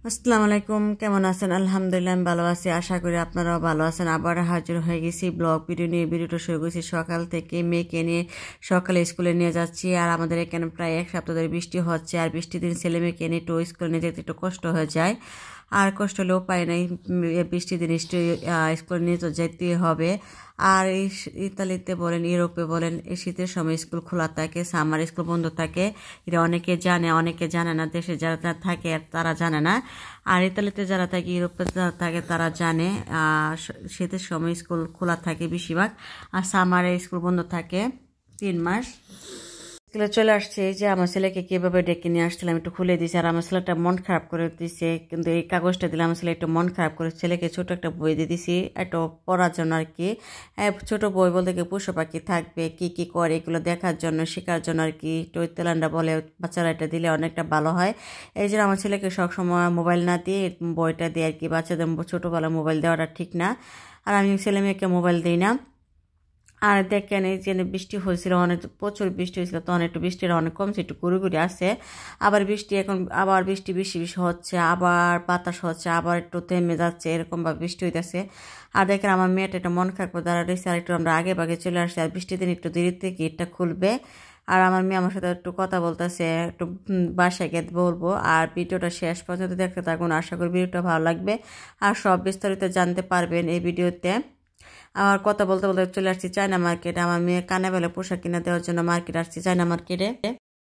আসসালামু আলাইকুম, কেমন আছেন? আলহামদুলিল্লাহ আমি ভালো আছি। আশা করি আপনারাও ভালো আছেন। আবার হাজির হয়ে গেছি ব্লগ ভিডিও নিয়ে। ভিডিওটা শুরু করেছি সকাল থেকে। মেয়েকে নিয়ে সকালে স্কুলে নিয়ে যাচ্ছি। আর আমাদের এখানে প্রায় এক সপ্তাহ ধরে বৃষ্টি হচ্ছে। আর বৃষ্টির দিন ছেলে মেয়েকে নিয়ে একটু স্কুলে নিয়ে যেতে একটু কষ্ট হয়ে যায়। আর কষ্ট হলেও উপায় নাই, বৃষ্টির দিন স্কুলে নিয়ে তো যেতেই হবে। আর এই ইতালিতে বলেন, ইউরোপে বলেন, এই শীতের সময় স্কুল খোলা থাকে, সামার স্কুল বন্ধ থাকে। এটা অনেকে জানে, অনেকে জানে না। দেশে যারা থাকে তারা জানে না। আর ইতালিতে যারা থাকে, ইউরোপে যারা থাকে তারা জানে শীতের সময় স্কুল খোলা থাকে বেশিরভাগ। আর সামারে স্কুল বন্ধ থাকে 3 মাস। স্কুলে চলে আসছে। এই যে আমার ছেলেকে কিভাবে ডেকে নিয়ে আসছিলাম একটু খুলে দিয়েছে। আর আমার ছেলেটা মন খারাপ করে দিছে, কিন্তু এই কাগজটা দিলে আমার ছেলে একটু মন খারাপ করে। ছেলেকে ছোট একটা বই দিয়ে দিছি একটু পড়ার জন্য আর কি। ছোট বই বলতে কি পশু পাখি থাকবে, কি কি করে এগুলো দেখার জন্য, শেখার জন্য আর কি। তেলান্ডা বলে বাচ্চারা এটা দিলে অনেকটা ভালো হয়। এই জন্য আমার ছেলেকে সবসময় মোবাইল না দিয়ে বইটা দিয়ে আর কি। বাচ্চাদের ছোটোবেলা মোবাইল দেওয়াটা ঠিক না। আর আমি ছেলে মেয়েকে মোবাইল দিই না। আর দেখেন এই যে বৃষ্টি হয়েছিল, অনেক প্রচুর বৃষ্টি হয়েছিল, তখন একটু বৃষ্টির অনেক কমছে, একটু গুঁড়ি আসছে। আবার বৃষ্টি এখন আবার বৃষ্টি বেশি বেশি হচ্ছে, আবার বাতাস হচ্ছে, আবার একটু থেমে যাচ্ছে, এরকমভাবে বৃষ্টি হইতেছে। আর দেখেন আমার মেয়েটা একটু মন খারাপ করে দাঁড়া রয়েছে। আর একটু আমরা আগে ভাগে চলে আসছি। আর বৃষ্টির দিন একটু দেরি থেকে এটা খুলবে। আর আমার মেয়ে আমার সাথে একটু কথা বলতেছে, একটু বাসায় গিয়ে বলবো। আর ভিডিওটা শেষ পর্যন্ত দেখতে থাকুন, আশা করি ভিডিওটা ভালো লাগবে। আর সব বিস্তারিত জানতে পারবেন এই ভিডিওতে। আমার কথা বলতে বলতে চলে আসছি চায়না মার্কেটে। আমার মেয়ে কানাবেলে পোশাক কিনে দেওয়ার জন্য মার্কেট আসছি, চায়না মার্কেটে।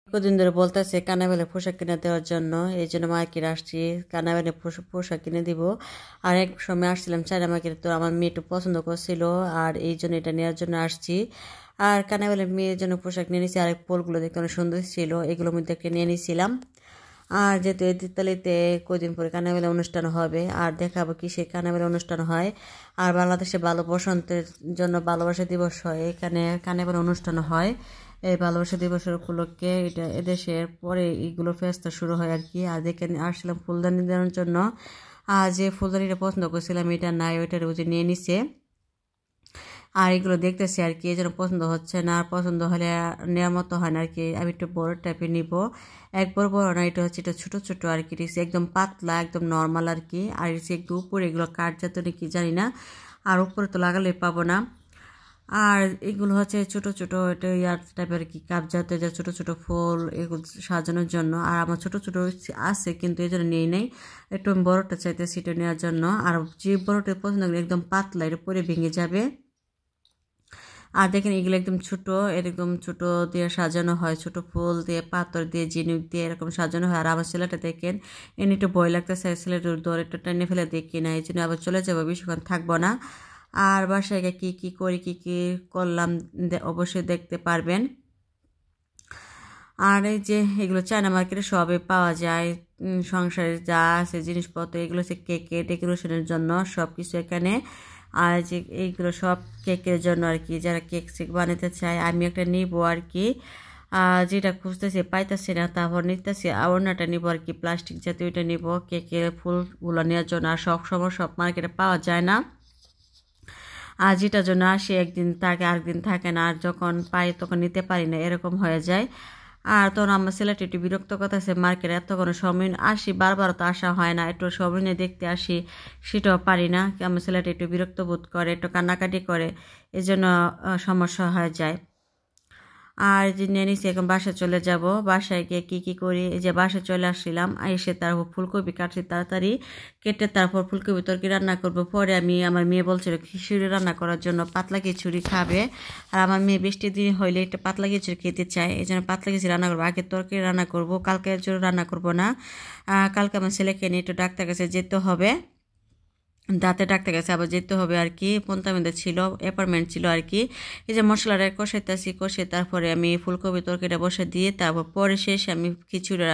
কদিন ধরে বলতেছে কানাবেলে পোশাক কিনে দেওয়ার জন্য, এই জন্য মার্কেট আসছি, কানাবেলে পোশাক কিনে দিব। আর এক সময় আসছিলাম চায়না মার্কেটে, তো আমার মেয়ে একটু পছন্দ করছিল, আর এই জন্য এটা নেওয়ার জন্য আসছি। আর কানাবেলে মেয়ের জন্য পোশাক নিয়ে নিয়েছি। আর ফুলগুলো দেখতে অনেক সুন্দর ছিল, এগুলোর মধ্যে একটা নিয়ে নিয়েছিলাম। আর যেহেতু ইতালিতে কদিন পরে কানাবেলা অনুষ্ঠান হবে, আর দেখাবো কি সেই কানাবেলা অনুষ্ঠান হয়। আর বাংলাদেশে ভালো বসন্তের জন্য ভালোবাসা দিবস হয়, এখানে কানাবেলা অনুষ্ঠান হয়। এই ভালোবাসা দিবসের উপলক্ষে এটা এদেশের পরে এইগুলো ফেস্তা শুরু হয় আর কি। আর দেখে আসছিলাম ফুলদানি দেওয়ার জন্য। আর যে ফুলদানিটা পছন্দ করছিলাম এটা নাই, ওইটার বুঝে নিয়ে নিছে। আর এগুলো দেখতেছি আর কি, এই জন্য পছন্দ হচ্ছে না। আর পছন্দ হলে নেওয়ার মতো হয় না আর কি। আমি একটু বড় টাইপের নিব, একবার বড় না, এটা হচ্ছে এটা ছোট ছোট আর কি। একদম পাতলা, একদম নর্মাল আর কি। আর একটু উপরে এগুলো কাঠ জাতীয় নাকি জানি না, আর উপরে তো লাগালে পাবো না। আর এগুলো হচ্ছে ছোট ছোট, এটা ইয়ার টাইপের কি কাপ জাতীয়, যা ছোট ছোট ফুল এগুলো সাজানোর জন্য। আর আমার ছোট ছোট আছে, কিন্তু এই জন্য নিয়ে নেই। একটু আমি বড়টা চাইতেছি এটা নেওয়ার জন্য। আর যে বড়টা পছন্দ করি একদম পাতলা, এটা পরে ভেঙে যাবে। আর দেখেন এগুলো একদম ছোট, এরকম ছোট দিয়ে সাজানো হয়, ছোট ফুল দিয়ে, পাথর দিয়ে, ঝিনুক দিয়ে এরকম সাজানো হয়। আর আমার ছেলেটা দেখেন এনে একটু ভয় লাগতেছে, ছেলেটার দৌড় একটু টেনে ফেলে দেখি না, এই জন্য আবার চলে যাবো, বেশিক্ষণ থাকবো না। আর বাসায় কি কি করি, কি কি করলাম অবশ্যই দেখতে পারবেন। আর এই যে এগুলো চায়না মার্কেটে সবই পাওয়া যায়, সংসারে যা আছে জিনিসপত্র, এগুলো হচ্ছে কেকে ডেকোরেশনের জন্য সব কিছু এখানে। আর যে এইগুলো সব কেকের জন্য আর কি, যারা কেক সেক বানাতে চায়। আমি একটা নিব আর কি, যেটা খুঁজতেছি পাইতেছি না, তারপর নিতেছি ওড়নাটা নিব আর কি, প্লাস্টিক জাতীয় ওইটা নিব কেকের ফুলগুলো নেওয়ার জন্য। আর সব সময় সব মার্কেটে পাওয়া যায় না। আর যেটার জন্য আসি একদিন থাকে, আরেকদিন থাকে না। আর যখন পাই তখন নিতে পারি না, এরকম হয়ে যায়। আর তখন আমার ছেলেটা একটু বিরক্ত করতেছে, মার্কেটে এত কোনো সময় আসি, বারবার তো আসা হয় না, একটু সময় নিয়ে দেখতে আসি, সেটাও পারি না। আমার ছেলেটা একটু বিরক্ত বোধ করে, একটু কান্নাকাটি করে, এই জন্য সমস্যা হয়ে যায়। আর যে নিয়ে নিচ্ছি, এখন বাসায় চলে যাব। বাসায় গিয়ে কী কী করি, এই যে বাসায় চলে আসছিলাম, এসে তারপর ফুলকপি কাটছি তাড়াতাড়ি কেটে, তারপর ফুলকপি তরকারি রান্না করব। পরে আমার মেয়ে বলছিল খিচুড়ি রান্না করার জন্য, পাতলা খিচুড়ি খাবে। আর আমার মেয়ে বৃষ্টির দিন হইলে একটু পাতলা খিচুড়ি খেতে চায়, এই জন্য পাতলা খিচুড়ি রান্না করবো। আগে তরকারি রান্না করব, কালকে জন্য রান্না করব না। কালকে আমার ছেলেকে নিয়ে একটু ডাক্তার কাছে যেতে হবে, দাঁতে ডাক্তার গেছে, আবার যেতে হবে আর কি। পন্তামেন্টে ছিল, অ্যাপার্টমেন্ট ছিল আর কি। এই যে মশলাটা কষাইতেছি, কষে তারপরে আমি ফুলকপি তরকারিটা বসে দিয়ে, তারপর পরে শেষে আমি খিচুড়া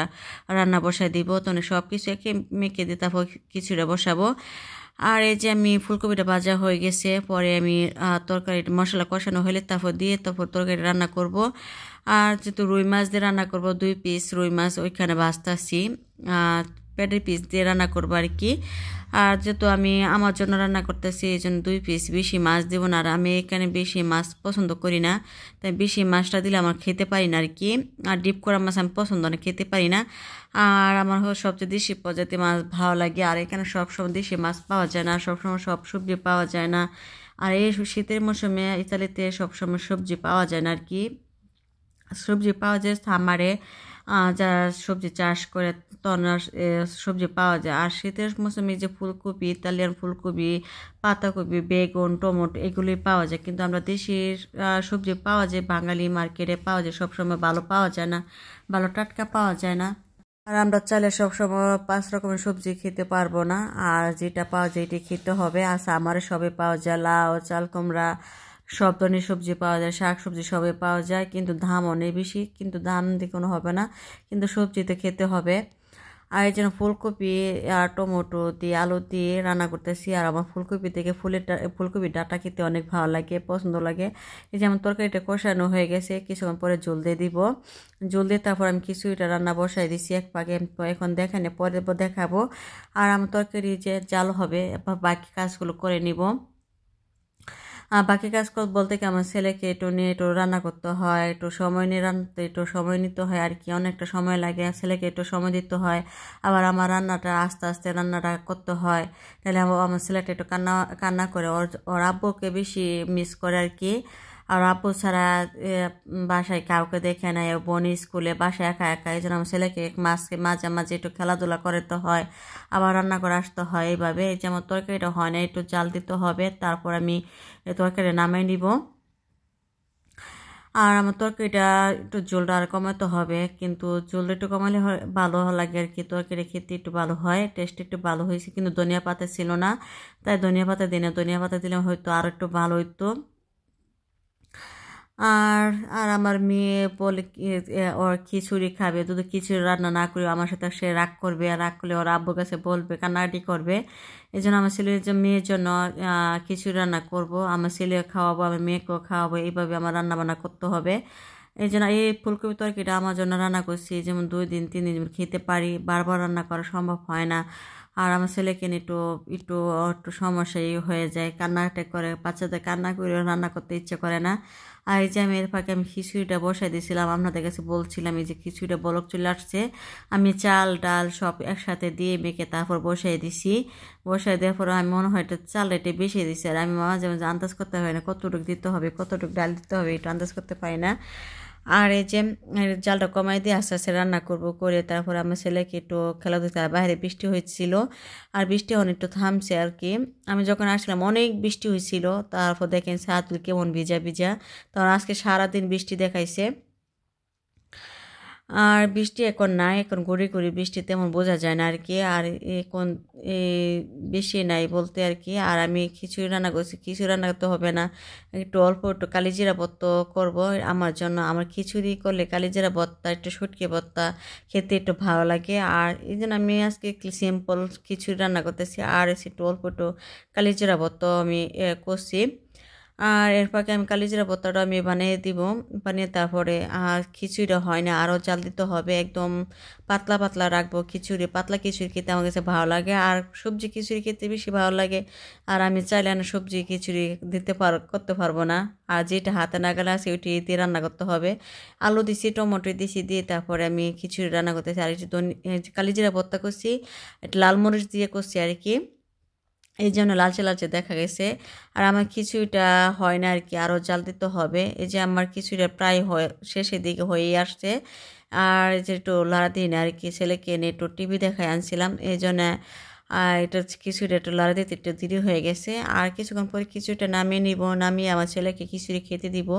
রান্না বসাই দিব। তখন সব কিছু একে মেখে দিয়ে তারপর খিচুড়া বসাবো। আর এই যে আমি ফুলকপিটা ভাজা হয়ে গেছে, পরে আমি তরকারি মশলা কষানো হলে তারপর দিয়ে তারপর তরকারি রান্না করব। আর যেহেতু রুই মাছ দিয়ে রান্না করব, 2 পিস রুই মাছ ওইখানে ভাজতেছি। পেটের পিস দিয়ে রান্না করবো আর কি। আর যেহেতু আমি আমার জন্য রান্না করতেছি এই জন্য 2 পিস বেশি মাছ দেবো না। আর আমি এখানে বেশি মাছ পছন্দ করি না, তাই বেশি মাছটা দিলে আমার খেতে পারি না আর কি। আর ডিপ করা মাছ আমি পছন্দ না, খেতে পারি না। আর আমার সবচেয়ে দেশি প্রজাতি মাছ ভালো লাগে। আর এখানে সবসময় দেশি মাছ পাওয়া যায় না, সবসময় সব সবজি পাওয়া যায় না। আর এই শীতের মৌসুমে ইতালিতে সবসময় সবজি পাওয়া যায় না আর কি। সবজি পাওয়া যায় খামারে, যারা সবজি চাষ করে তখন সবজি পাওয়া যায়। আর শীতের মৌসুমে যে ফুলকপি, ইতালিয়ান ফুলকপি, পাতাকপি, বেগুন, টমেটো এগুলি পাওয়া যায়, কিন্তু আমরা দেশের সবজি পাওয়া যায় বাঙালি মার্কেটে পাওয়া যায়, সবসময় ভালো পাওয়া যায় না, ভালো টাটকা পাওয়া যায় না। আর আমরা চাইলে সবসময় 5 রকমের সবজি খেতে পারবো না, আর যেটা পাওয়া যায় এটি খেতে হবে। আর আমার সবে পাওয়া যায়, লাউ, চাল কুমড়া, সব ধরনের সবজি পাওয়া যায়, শাক সবজি সবে পাওয়া যায়, কিন্তু দাম অনেক বেশি, কিন্তু দাম দিয়ে কোনো হবে না, কিন্তু সবজিতে খেতে হবে। আর এই জন্য ফুলকপি আর টমেটো দিয়ে আলু দিয়ে রান্না করতেছি। আর আমার ফুলকপি থেকে ফুলকপির ডাঁটা খেতে অনেক ভালো লাগে, পছন্দ লাগে। এই যে আমার তরকারিটা কষানো হয়ে গেছে, কিছুক্ষণ পরে জল দিয়ে দিব। জল দিয়ে তারপর আমি কিছুটা রান্না বসাই দিছি এক পাকে, এখন দেখানে পরে দেখাবো। আর আমার তরকারি যে জাল হবে বাকি কাজগুলো করে নিব। বাকি কাজ বলতে কি আমার ছেলেকে একটু নিয়ে একটু রান্না করতে হয়, একটু সময় নিয়ে রান্নাতে একটু সময় নিতে হয় আর কি, অনেকটা সময় লাগে, ছেলেকে একটু সময় দিতে হয়। আবার আমার রান্নাটা আস্তে আস্তে রান্নাটা করতে হয়, তাহলে আমার ছেলেটা একটু কান্না কান্না করে, ওর আব্বুকে বেশি মিস করে আর কি। আর আব্বু ছাড়া বাসায় কাউকে দেখে না, বোন স্কুলে, বাসায় একা একা, এই জন্য আমার ছেলেকে মাঝে মাঝে একটু খেলাধুলা করতে হয়, আবার রান্না করে আসতে হয়। এইভাবে এই যে আমার তরকারিটা হয় না, একটু জাল দিতে হবে, তারপর আমি তরকারি নামাই নিব। আর আমার তরকারিটা একটু ঝোলটা আর কমাতে হবে, কিন্তু ঝোলটা একটু কমালে ভালো লাগে আর কি, তরকারি খেতে একটু ভালো হয়, টেস্ট একটু ভালো হয়েছে। কিন্তু ধনিয়া পাতা ছিল না, তাই ধনিয়া পাতা দিই না, ধনিয়া পাতা দিলে হয়তো আর একটু ভালো হইতো। আর আর আমার মেয়ে বলে ওর খিচুড়ি খাবে, যদি খিচুড়ি রান্না না করি আমার সাথে সে রাগ করবে, আর রাগ করলে ওর আব্বুর কাছে বলবে, কান্নাকাটি করবে। এই জন্য আমার মেয়ের জন্য খিচুড়ি রান্না করব, আমার ছেলে খাওয়াবো, আমার মেয়েকেও খাওয়াবো, এইভাবে আমার রান্না বান্না করতে হবে। এই জন্য এই ফুলকপি তরকারিটা আমার জন্য রান্না করছি, যেমন 2 দিন 3 দিন খেতে পারি, বারবার রান্না করা সম্ভব হয় না। আর আমার ছেলেকে নিয়ে একটু একটু একটু সমস্যাই হয়ে যায়, কান্নাকাটি করে, বাচ্চাদের কান্না করে রান্না করতে ইচ্ছে করে না। আর এই যে আমি এর ফাঁকে আমি খিচুড়িটা বসাই দিয়েছিলাম, আপনাদের কাছে বলছিলাম এই যে খিচুড়িটা বলক চলে আসছে, আমি চাল ডাল সব একসাথে দিয়ে মেখে তারপর বসাই দিছি। বসাই দেওয়ার পর আমি মনে হয় এটা চাল এটা বেশি দিছি, আর আমি মাঝে মাঝে আন্দাজ করতে হয় না কতটুকু দিতে হবে, কতটুকু ডাল দিতে হবে, এটা আন্দাজ করতে পারি না। আর এই যে জালটা কমাই দিয়ে আস্তে আস্তে রান্না করবো, করে তারপর আমার ছেলেকে একটু খেলাধুলা, বাইরে বৃষ্টি হয়েছিল, আর বৃষ্টি অনেকটা থামছে আর কি। আমি যখন আসলাম অনেক বৃষ্টি হয়েছিল, তারপর দেখেন ছাদগুলো কেমন ভিজা ভিজা, তখন আজকে সারাদিন বৃষ্টি দেখাইছে। আর বৃষ্টি এখন নাই, এখন গুড়ি গুড়ি বৃষ্টি তেমন বোঝা যায় না আর কি। আর এখন বেশি নাই বলতে আর কি। আর আমি খিচুড়ি রান্না করছি, খিচুড়ি রান্না করতে হবে না, একটু অল্প একটু কালিজিরা ভর্তা করব আমার জন্য। আমার খিচুড়ি করলে কালিজিরা ভর্তা, একটু শুটকি ভর্তা খেতে একটু ভালো লাগে। আর এই জন্য আমি আজকে সিম্পল খিচুড়ি রান্না করতেছি, আর একটু অল্প একটু কালিজিরা ভর্তা আমি করছি। আর এর ফাঁকে আমি কালিজিরা ভর্তাটা আমি বানিয়ে দিব, বানিয়ে তারপরে আর খিচুড়িটা হয় না, আরও জাল দিতে হবে, একদম পাতলা পাতলা রাখবো খিচুড়ি। পাতলা খিচুড়ি খেতে আমার কাছে ভালো লাগে, আর সবজি খিচুড়ি খেতে বেশি ভালো লাগে। আর আমি চাইলে না সবজি খিচুড়ি করতে পারবো না, আর যেটা হাতে নাগালে আছে ওইটি দিয়ে রান্না করতে হবে। আলু দিছি, টমেটো দিছি, দিয়ে তারপরে আমি খিচুড়ি রান্না করতেছি। আর একটু কালিজিরা ভর্তা করছি, একটু লাল মরিচ দিয়ে করছি আর কি, এই জন্য লালচে লালচে দেখা গেছে। আর আমার খিচুড়িটা হয় না আর কি, আরও জাল দিতে হবে। এই যে আমার খিচুড়িটা প্রায় শেষের দিকে হয়েই আসছে। আর এই যে একটু লাড়া দিই না আর কি, ছেলেকে নিয়ে একটু টিভি দেখায় আনছিলাম, এই জন্য এটা খিচুড়িটা একটু লাড়া দিতে একটু দেরি হয়ে গেছে। আর কিছুক্ষণ পরে খিচুড়িটা নামিয়ে নিব, নামিয়ে আমার ছেলেকে খিচুড়ি খেতে দিব।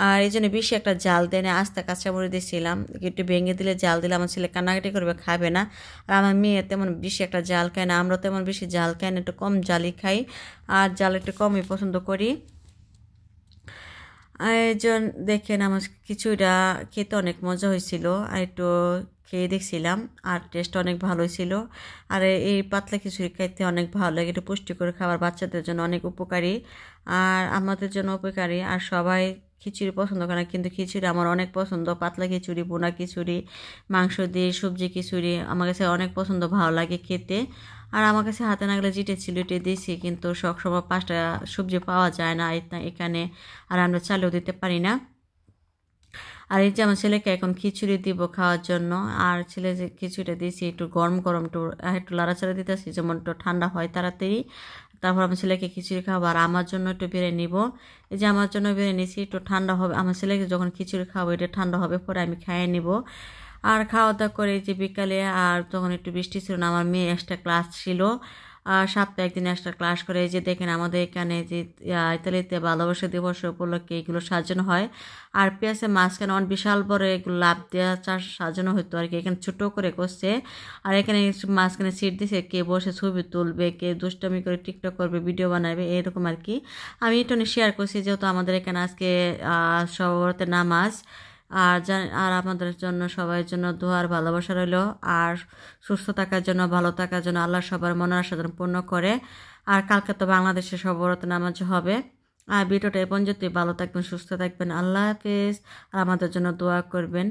আর এই জন্য বেশি একটা জাল দেয় না, আস্তে কাঁচামরিচ দিয়েছিলাম, একটু ভেঙে দিলে জাল দিলে আমার ছেলে কান্নাকাটি করবে, খাবে না। আর আমার মেয়ে তেমন বেশি একটা জাল খায় না, আমরা তেমন বেশি জাল খাই না, একটু কম জালই খাই, আর জাল একটু কমই পছন্দ করি। আয়োজন দেখেন আমার খিচুড়িটা খেতে অনেক মজা হয়েছিল, আর একটু খেয়ে দেখছিলাম, আর টেস্ট অনেক ভালো হয়েছিল। আর এই পাতলা খিচুড়ি খাইতে অনেক ভালো লাগে, একটু পুষ্টিকর খাবার, বাচ্চাদের জন্য অনেক উপকারী আর আমাদের জন্য উপকারী। আর সবাই খিচুড়ি পছন্দ করে না, কিন্তু খিচুড়ি আমার অনেক পছন্দ। পাতলা খিচুড়ি, বোনা খিচুড়ি, মাংস দিয়ে সবজি খিচুড়ি আমার কাছে অনেক পছন্দ, ভালো লাগে খেতে। আর আমার কাছে হাতে নাগলে যেটা ছিল এটা দিয়েছি, কিন্তু সবসময় 5টা সবজি পাওয়া যায় না এখানে, আর আমরা চালেও দিতে পারি না। আর এই যে আমার ছেলেকে এখন খিচুড়ি দিব খাওয়ার জন্য। আর ছেলে যে খিচুড়িটা দিয়েছি একটু গরম গরম একটু লাড়াচাড়া দিতেছি যেমন একটু ঠান্ডা হয় তাড়াতাড়ি। তারপর আমার ছেলেকে খিচুড়ি খাবো, আর আমার জন্য একটু বেড়ে নিব। এই যে আমার জন্য বেড়ে নিয়েছি, একটু ঠান্ডা হবে, আমার ছেলেকে যখন খিচুড়ি খাবো এটা ঠান্ডা হবে, পরে আমি খাইয়ে নিব। আর খাওয়া দাওয়া করে যে বিকালে, আর তখন একটু বৃষ্টি ছিল না, আমার মেয়ে এক্সট্রা ক্লাস ছিল, আর সপ্তাহে একদিন এক্সট্রা ক্লাস করে। এই যে দেখেন আমাদের এখানে যে ইতালিতে ভালোবাসা দিবস উপলক্ষে এগুলো সাজানো হয়। আর পেঁয়াজের মাঝখানে অনেক বিশাল বড় এগুলো লাভ দেওয়া চাষ সাজানো হতো আর কি, এখানে ছোটো করে করছে। আর এখানে মাঝখানে সিট দিছে, কে বসে ছবি তুলবে, কে দুষ্টামি করে টিকটক করবে, ভিডিও বানাবে, এরকম আর কি। আমি এটা শেয়ার করছি যেহেতু আমাদের এখানে আজকে সবরতে নামাজ। আর আমাদের জন্য সবার জন্য দোয়ার ভালোবাসা রইল, আর সুস্থ থাকার জন্য, ভালো থাকার জন্য আল্লাহ সবার মনের আশা যেন পূর্ণ করে। আর কালকে তো বাংলাদেশে সবরত নামাজ হবে। আর ভিডিওটা এ পর্যন্তই, ভালো থাকবেন, সুস্থ থাকবেন, আল্লাহ হাফেজ। আর আমাদের জন্য দোয়া করবেন।